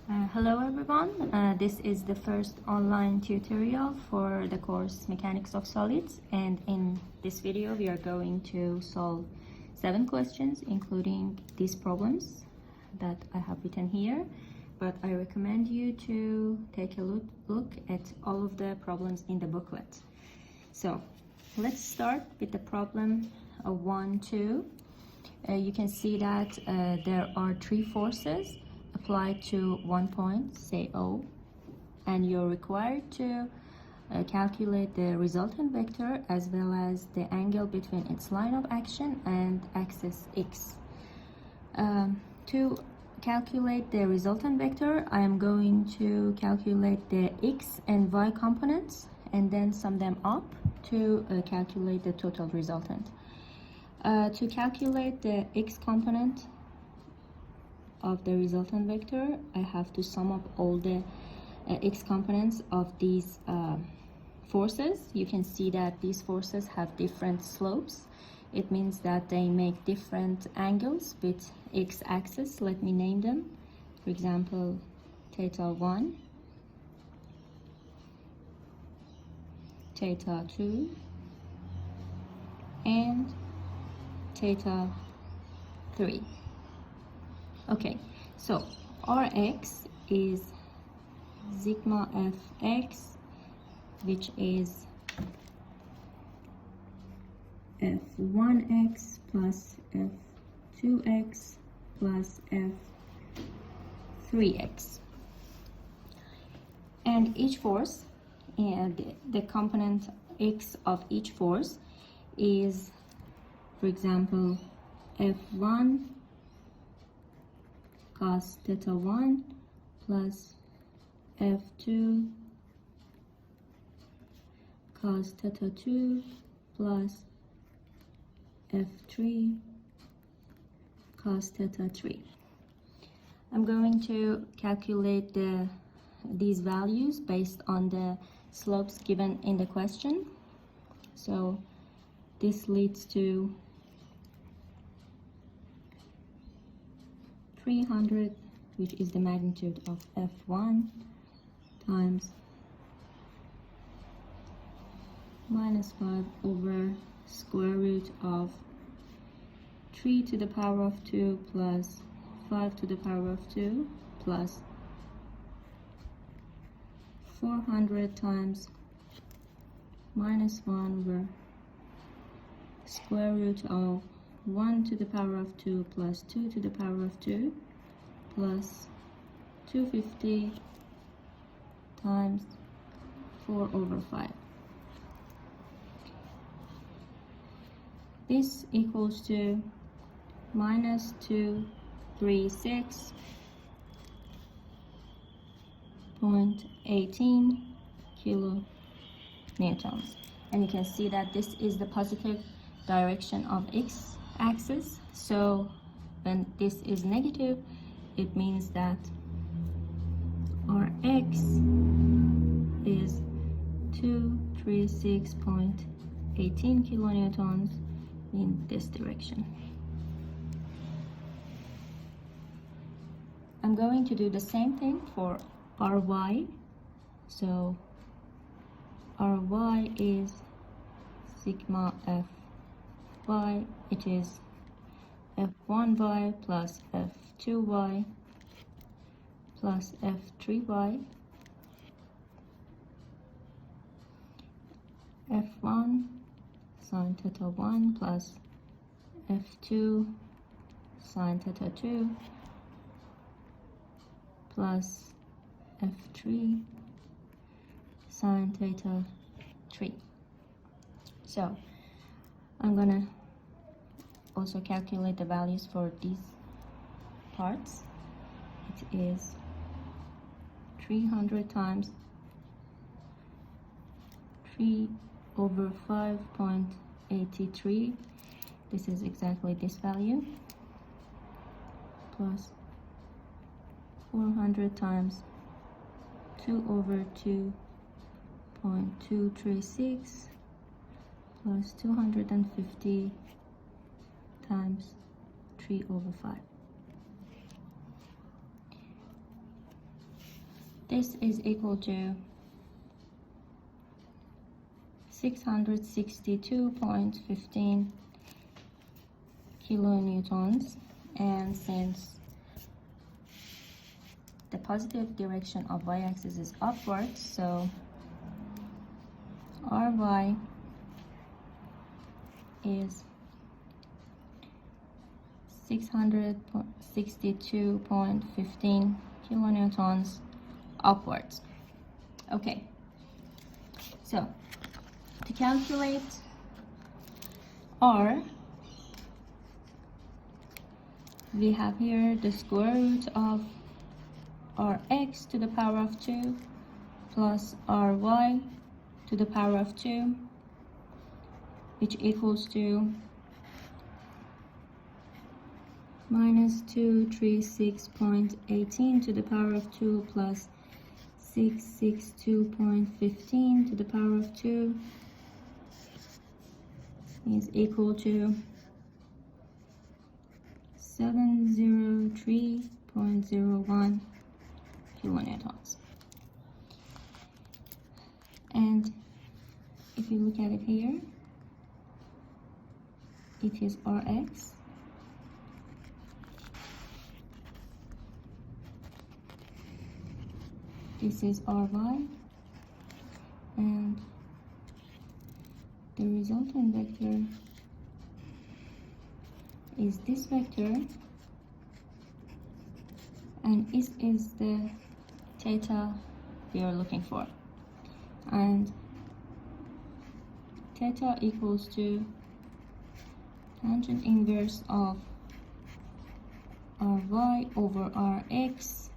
Hello everyone, this is the first online tutorial for the course Mechanics of Solids, and in this video we are going to solve 7 questions including these problems that I have written here, but I recommend you to take a look at all of the problems in the booklet. So let's start with the problem 1, 2. You can see that there are 3 forces applied to one point, say O, and you're required to calculate the resultant vector as well as the angle between its line of action and axis X. To calculate the resultant vector, I am going to calculate the X and Y components and then sum them up to calculate the total resultant. To calculate the X component of the resultant vector, I have to sum up all the X components of these forces. You can see that these forces have different slopes. It means that they make different angles with X axis. Let me name them. For example, theta 1, theta 2, and theta 3. Okay, so Rx is sigma Fx, which is F1x plus F2x plus F3x. And each force, and the component x of each force is, for example, F1 cos theta 1 plus F2 cos theta 2 plus F3 cos theta 3. I'm going to calculate these values based on the slopes given in the question. So this leads to 300, which is the magnitude of F1, times minus 5 over square root of 3 to the power of 2 plus 5 to the power of 2 plus 400 times minus 1 over square root of 1 to the power of 2 plus 2 to the power of 2 plus 250 times 4 over 5. This equals to minus 236.18 kilonewtons. And you can see that this is the positive direction of X axis, so when this is negative, it means that our X is 236.18 kilonewtons in this direction. I'm going to do the same thing for Ry. So Ry is sigma Fy, it is F1y plus F2y plus F3y, F1 sine theta 1 plus F2 sine theta 2 plus F3 sine theta 3. So I'm gonna also calculate the values for these parts. It is 300 times 3 over 5.83. This is exactly this value, plus 400 times 2 over 2.236 plus 250 times 3 over 5. This is equal to 662.15 kilonewtons, and since the positive direction of y-axis is upwards, so Ry is 662.15 kilonewtons upwards. Okay, so to calculate R, we have here the square root of Rx to the power of 2 plus Ry to the power of 2, which equals to minus 236.18 to the power of 2 plus 662.15 to the power of 2 is equal to 703.01 kilonewtons. And if you look at it here, it is Rx. This is Ry, and the resultant vector is this vector, and this is the theta we are looking for, and theta equals to tangent inverse of Ry over Rx,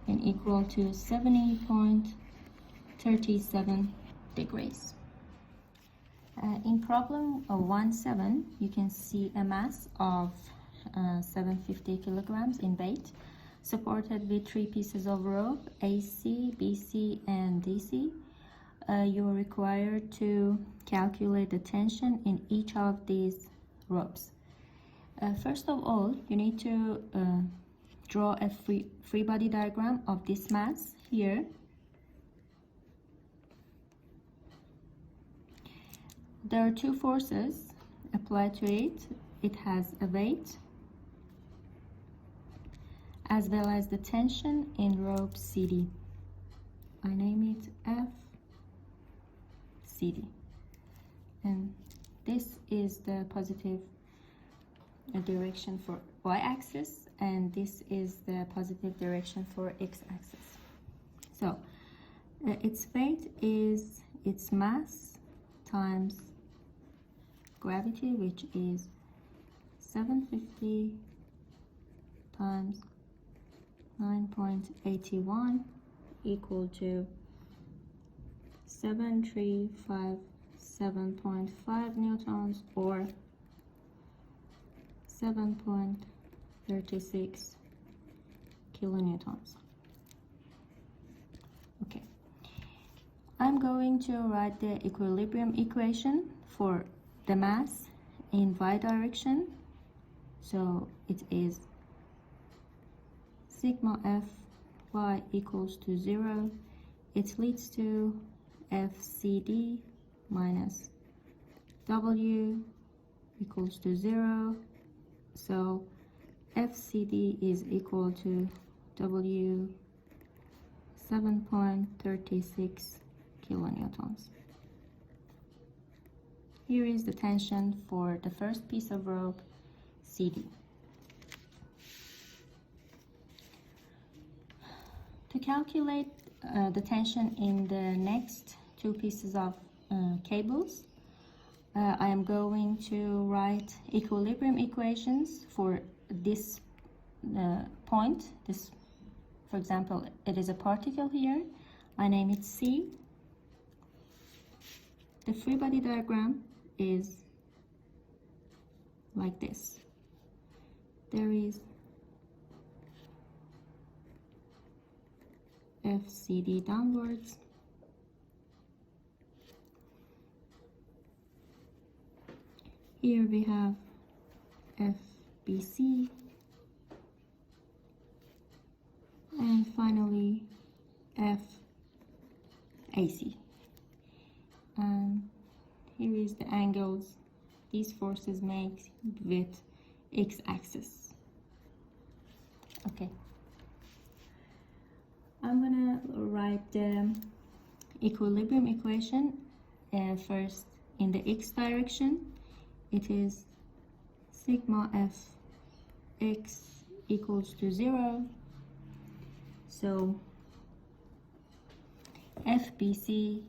and equal to 70.37 degrees. In problem 1.7, you can see a mass of 750 kilograms in weight, supported with 3 pieces of rope, AC, BC, and DC. You are required to calculate the tension in each of these ropes. First of all, you need to draw a free body diagram of this mass here. There are 2 forces applied to it. It has a weight as well as the tension in rope CD. I name it FCD. And this is the positive direction for y-axis, and this is the positive direction for x-axis. So its weight is its mass times gravity, which is 750 times 9.81 equal to 7357.5 newtons, or 7.36 kilonewtons. Okay, I'm going to write the equilibrium equation for the mass in y direction. So it is sigma f y equals to 0. It leads to FCD minus W equals to 0. So FCD is equal to W 7.36 kilonewtons. Here is the tension for the first piece of rope, CD. To calculate the tension in the next 2 pieces of cables, I am going to write equilibrium equations for this point. This, for example, it is a particle here. I name it C. The free body diagram is like this. There is FCD downwards, here we have FBC, and finally FAC. And here is the angles these forces make with x-axis. Okay, I'm gonna write the equilibrium equation first in the x direction. It is sigma f x equals to 0. So FBC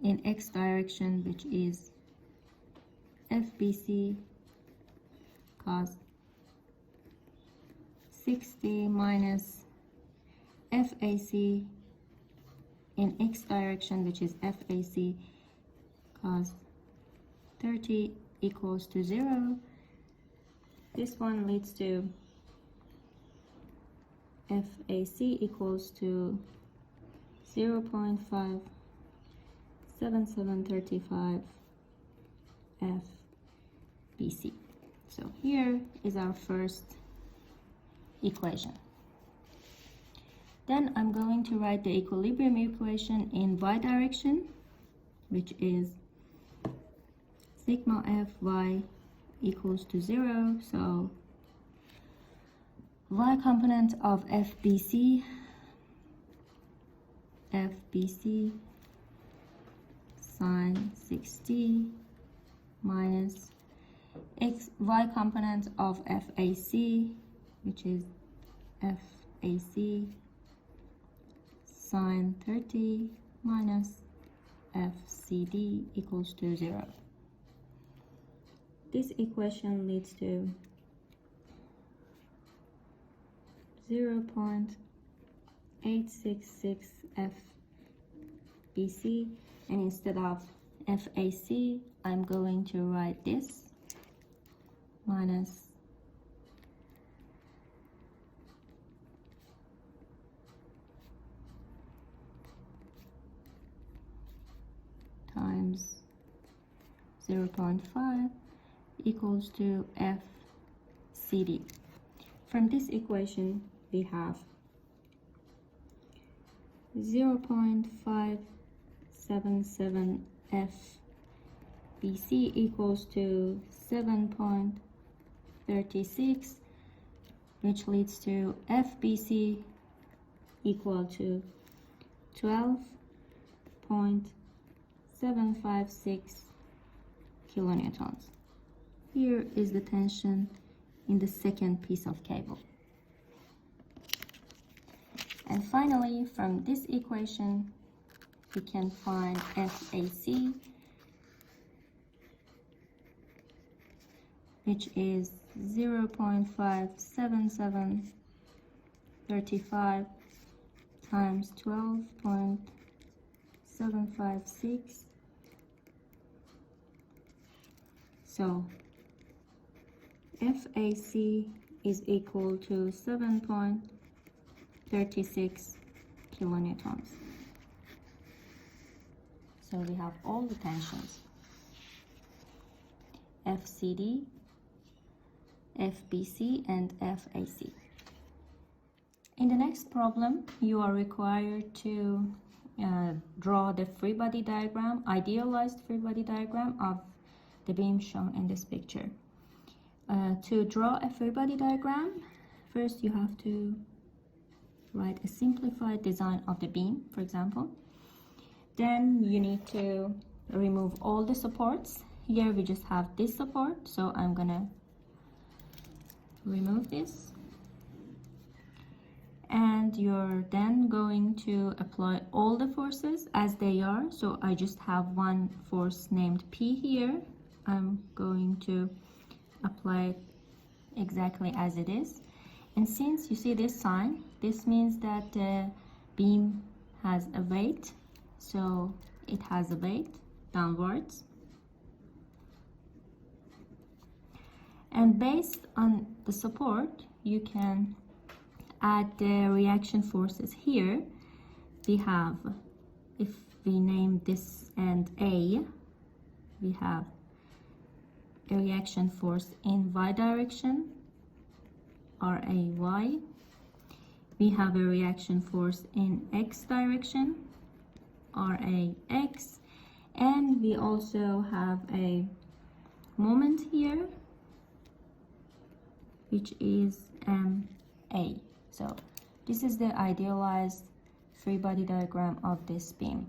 in x direction, which is FBC cos 60 minus FAC in x direction, which is FAC cos 30 equals to 0. This one leads to FAC equals to 0.57735 FBC. So here is our first equation. Then I'm going to write the equilibrium equation in y direction, which is sigma Fy equals to 0. So y component of FBC sine 60 minus y component of FAC, which is FAC sine 30 minus FCD equals to 0. This equation leads to 0.866 FBC, and instead of FAC, I'm going to write this minus times 0.5 equals to FCD. From this equation, we have 0.577 FBC equals to 7.36, which leads to FBC equal to 12.756 kilonewtons. Here is the tension in the second piece of cable. And finally, from this equation, we can find FAC, which is 0.57735 times 12.756. So FAC is equal to 7.36 kilonewtons. So we have all the tensions: FCD, FBC, and FAC. In the next problem, you are required to draw the free body diagram, idealized free body diagram of the beam shown in this picture. To draw a free body diagram, first you have to write a simplified design of the beam, for example. Then you need to remove all the supports. Here we just have this support, so I'm gonna remove this. And you're then going to apply all the forces as they are. So I just have one force named P here. I'm going to apply it exactly as it is. And since you see this sign, this means that the beam has a weight. So it has a weight downwards. And based on the support, you can add the reaction forces here. We have, if we name this end A, we have a reaction force in y direction, RAY. we have a reaction force in x direction, RAX, and we also have a moment here, which is MA. So this is the idealized free body diagram of this beam.